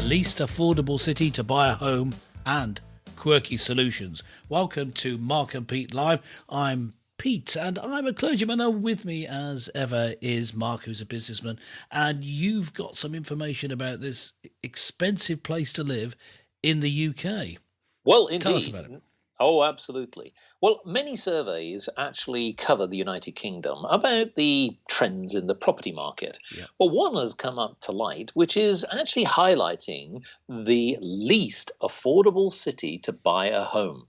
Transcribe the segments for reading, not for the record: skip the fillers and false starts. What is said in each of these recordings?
least affordable city to buy a home, and quirky solutions. Welcome to Mark and Pete Live. I'm Pete, and I'm a clergyman, and with me, as ever, is Mark, who's a businessman, and you've got some information about this expensive place to live in the UK. Well, indeed. Tell us about it. Oh, absolutely. Well, many surveys actually cover the United Kingdom about the trends in the property market. Yeah. Well, one has come up to light, which is actually highlighting the least affordable city to buy a home.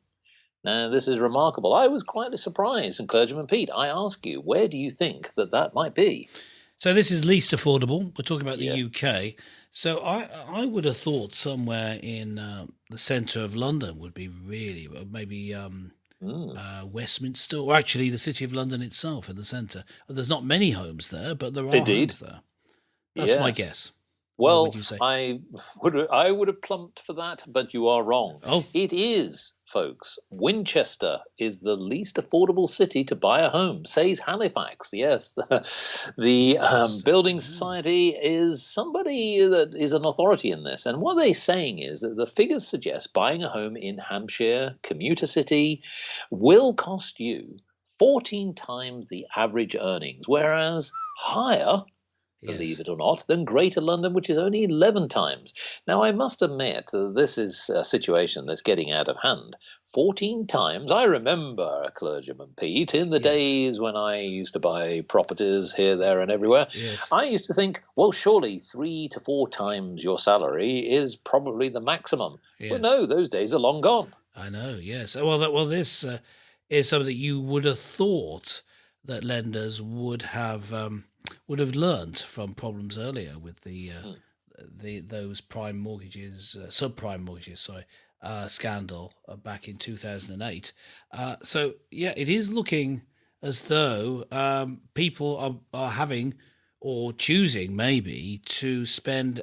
Now, this is remarkable. I was quite surprised, and Clergyman Pete, I ask you, where do you think that might be? So this is least affordable. We're talking about the Yes. UK. So I would have thought somewhere in the centre of London would be really, maybe Westminster, or actually the City of London itself in the centre. There's not many homes there, but there are Indeed. homes there. That's my Yes. guess. Well, would you say? I would have plumped for that, but you are wrong. Oh. It is, folks. Winchester is the least affordable city to buy a home, says Halifax. Yes, the Building Society is somebody that is an authority in this. And what they're saying is that the figures suggest buying a home in Hampshire, commuter city, will cost you 14 times the average earnings, whereas higher, believe it or not, than Greater London, which is only 11 times. Now, I must admit that this is a situation that's getting out of hand. 14 times. I remember, Clergyman Pete, in the days when I used to buy properties here, there, and everywhere, I used to think, well, surely 3 to 4 times your salary is probably the maximum. But no, those days are long gone. I know, yes. Well, this is something that you would have thought that lenders would have learnt from problems earlier with those prime mortgages, subprime mortgages, scandal back in 2008. So yeah, it is looking as though people are having or choosing maybe to spend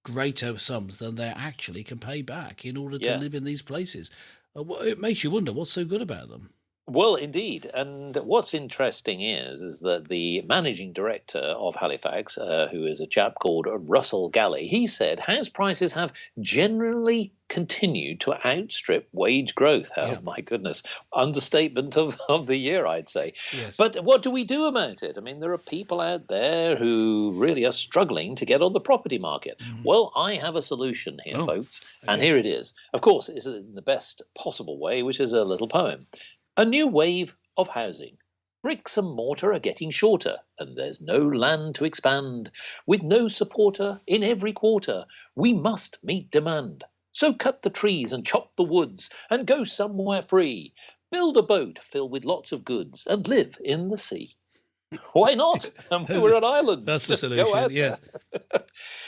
greater sums than they actually can pay back in order to live in these places. It makes you wonder what's so good about them. Well, indeed. And what's interesting is that the managing director of Halifax, who is a chap called Russell Galley, he said house prices have generally continued to outstrip wage growth. Oh, my goodness. Understatement of the year, I'd say. Yes. But what do we do about it? I mean, there are people out there who really are struggling to get on the property market. Well, I have a solution here, folks. Okay. And here it is. Of course, it's in the best possible way, which is a little poem. A new wave of housing. Bricks and mortar are getting shorter, and there's no land to expand. With no supporter in every quarter, we must meet demand. So cut the trees and chop the woods, and go somewhere free. Build a boat filled with lots of goods, and live in the sea. Why not? We're an island. That's the solution, yes.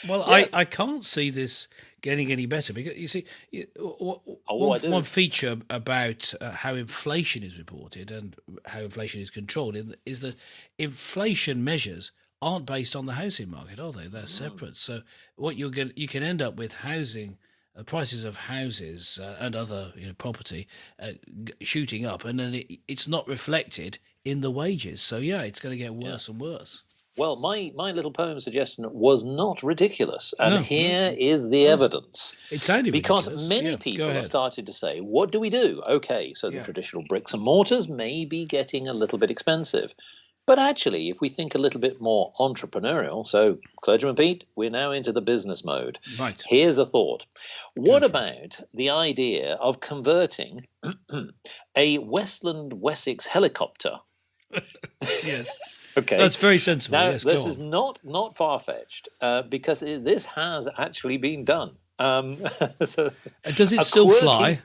Well, yes. I can't see this getting any better because, you see, one feature about how inflation is reported and how inflation is controlled is that inflation measures aren't based on the housing market, are they? They're separate. So what you can end up with housing, prices of houses and other property shooting up, and then it's not reflected in the wages. So yeah, it's going to get worse and worse. Well, my little poem suggestion was not ridiculous, and here is the evidence. It sounded because ridiculous. Many people have started to say, "What do we do?" Okay, so the traditional bricks and mortars may be getting a little bit expensive. But actually, if we think a little bit more entrepreneurial, so Clergyman Pete, we're now into the business mode. Right. Here's a thought. What about the idea of converting a Westland Wessex helicopter? Yes. Okay. That's very sensible. Now, yes, this is not far-fetched because this has actually been done. So does it still fly?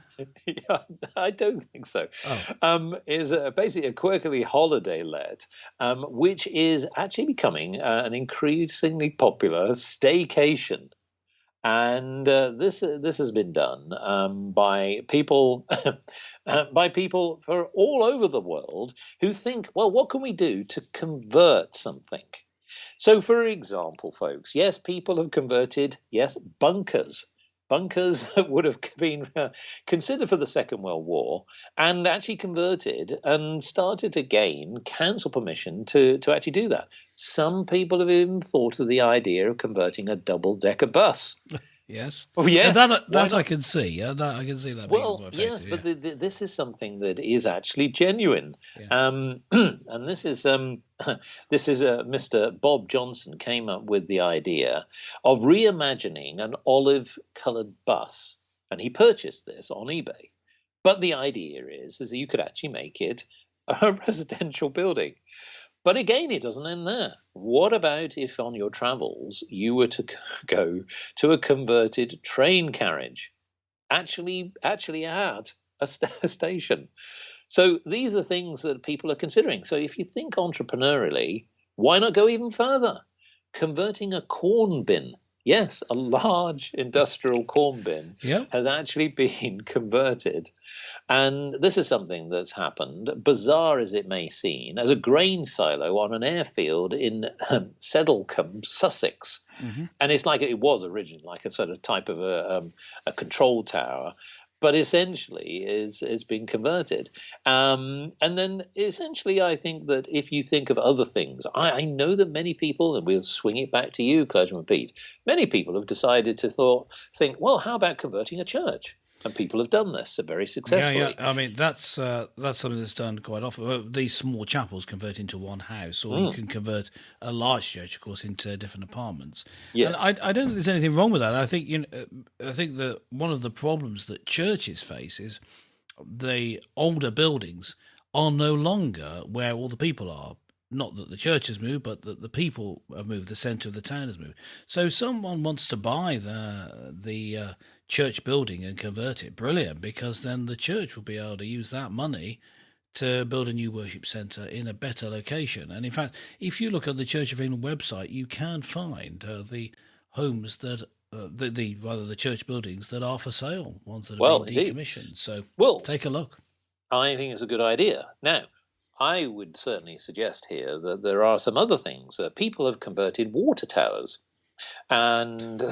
Yeah, I don't think so. Is basically a quirky holiday let, which is actually becoming an increasingly popular staycation. And this has been done by people for all over the world who think, well, what can we do to convert something? So, for example, folks, yes, people have converted, bunkers bunkers that would have been considered for the Second World War and actually converted and started to gain council permission to actually do that. Some people have even thought of the idea of converting a double-decker bus. Yes. Oh, yes. That I can see. That I can see that being more effective. Yes, but this is something that is actually genuine. Yeah. And this is Mr. Bob Johnson came up with the idea of reimagining an olive-coloured bus, and he purchased this on eBay. But the idea is that you could actually make it a residential building. But again, it doesn't end there. What about if on your travels you were to go to a converted train carriage, actually at a station? So these are things that people are considering. So if you think entrepreneurially, why not go even further? Converting a corn bin. Yes, a large industrial corn bin has actually been converted. And this is something that's happened, bizarre as it may seem, as a grain silo on an airfield in Sedlecombe, Sussex. Mm-hmm. And it's like it was originally like a sort of type of a control tower, but essentially is being converted. And then essentially I think that if you think of other things, I know that many people, and we'll swing it back to you, Clergyman Pete, many people have decided to think, well, how about converting a church? And people have done this very successfully. Yeah. I mean, that's something that's done quite often. These small chapels convert into one house, or you can convert a large church, of course, into different apartments. Yes. And I don't think there's anything wrong with that. I think that one of the problems that churches face is the older buildings are no longer where all the people are. Not that the church has moved, but that the people have moved. The centre of the town has moved. So if someone wants to buy the church building and convert it, brilliant, because then the church will be able to use that money to build a new worship centre in a better location. And in fact, if you look at the Church of England website, you can find the homes that the church buildings that are for sale, ones that have been decommissioned. So take a look. I think it's a good idea. Now, I would certainly suggest here that there are some other things. People have converted water towers. And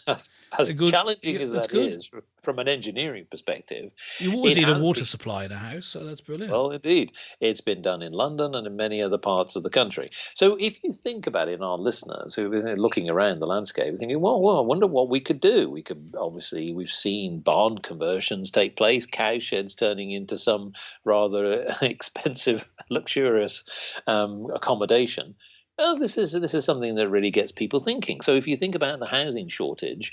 as challenging as that is from an engineering perspective, you always need a water supply in a house, so that's brilliant. Well, indeed. It's been done in London and in many other parts of the country. So if you think about it, our listeners who've been looking around the landscape, thinking, well, I wonder what we could do. We've seen barn conversions take place, cow sheds turning into some rather expensive, luxurious accommodation. Oh, this is something that really gets people thinking. So if you think about the housing shortage,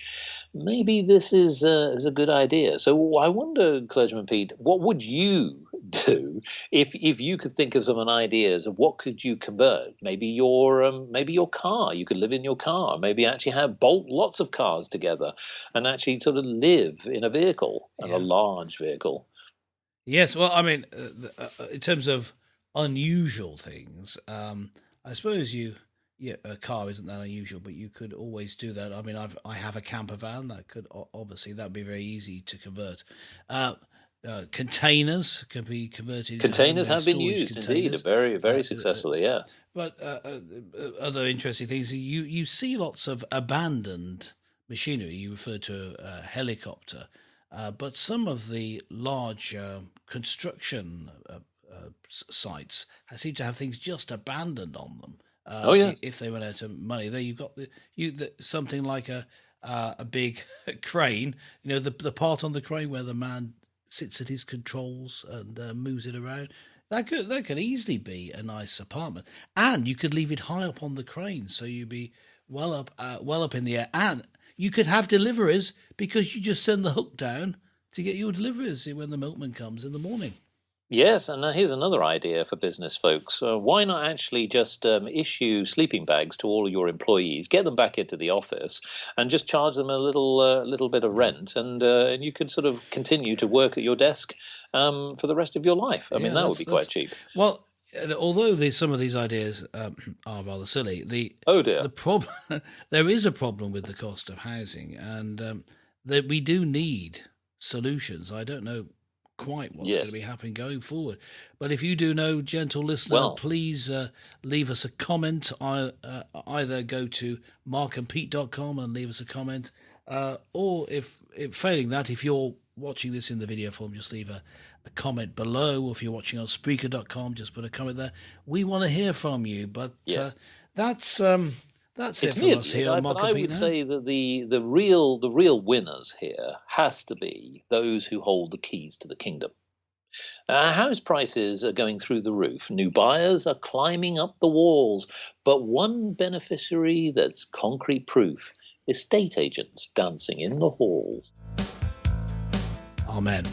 maybe this is a good idea. So I wonder, Clergyman Pete, what would you do if you could think of some ideas of what could you convert? Maybe your car. You could live in your car. Maybe actually bolt lots of cars together and actually sort of live in a vehicle, and a large vehicle. Yes. Well, I mean, in terms of unusual things. I suppose a car isn't that unusual, but you could always do that. I mean, I have a camper van that could that'd be very easy to convert. Containers can be converted. Containers have been used indeed, very, very successfully. Yes. But other interesting things, you see lots of abandoned machinery. You referred to a helicopter, but some of the large construction sites seem to have things just abandoned on them. If they run out of money, there you've got something like a big crane. You know, the part on the crane where the man sits at his controls and moves it around. That could easily be a nice apartment, and you could leave it high up on the crane, so you'd be well up in the air, and you could have deliveries because you just send the hook down to get your deliveries when the milkman comes in the morning. Yes, and here's another idea for business folks. Why not actually just issue sleeping bags to all of your employees, get them back into the office, and just charge them a little bit of rent, and you could sort of continue to work at your desk for the rest of your life. I mean, that would be quite cheap. Well, although some of these ideas are rather silly, the problem there is a problem with the cost of housing, and that we do need solutions. I don't know quite what's going to be happening going forward, but if you do know, gentle listener, please leave us a comment. Either go to markandpete.com and leave us a comment, or if failing that, if you're watching this in the video form, just leave a comment below, or if you're watching on Spreaker.com, just put a comment there. We want to hear from you, but Yes. That's It's it from nearly us it. here on But Market I Beat would Now. say that the real winners here has to be those who hold the keys to the kingdom. House prices are going through the roof. New buyers are climbing up the walls. But one beneficiary that's concrete proof: estate agents dancing in the halls. Amen.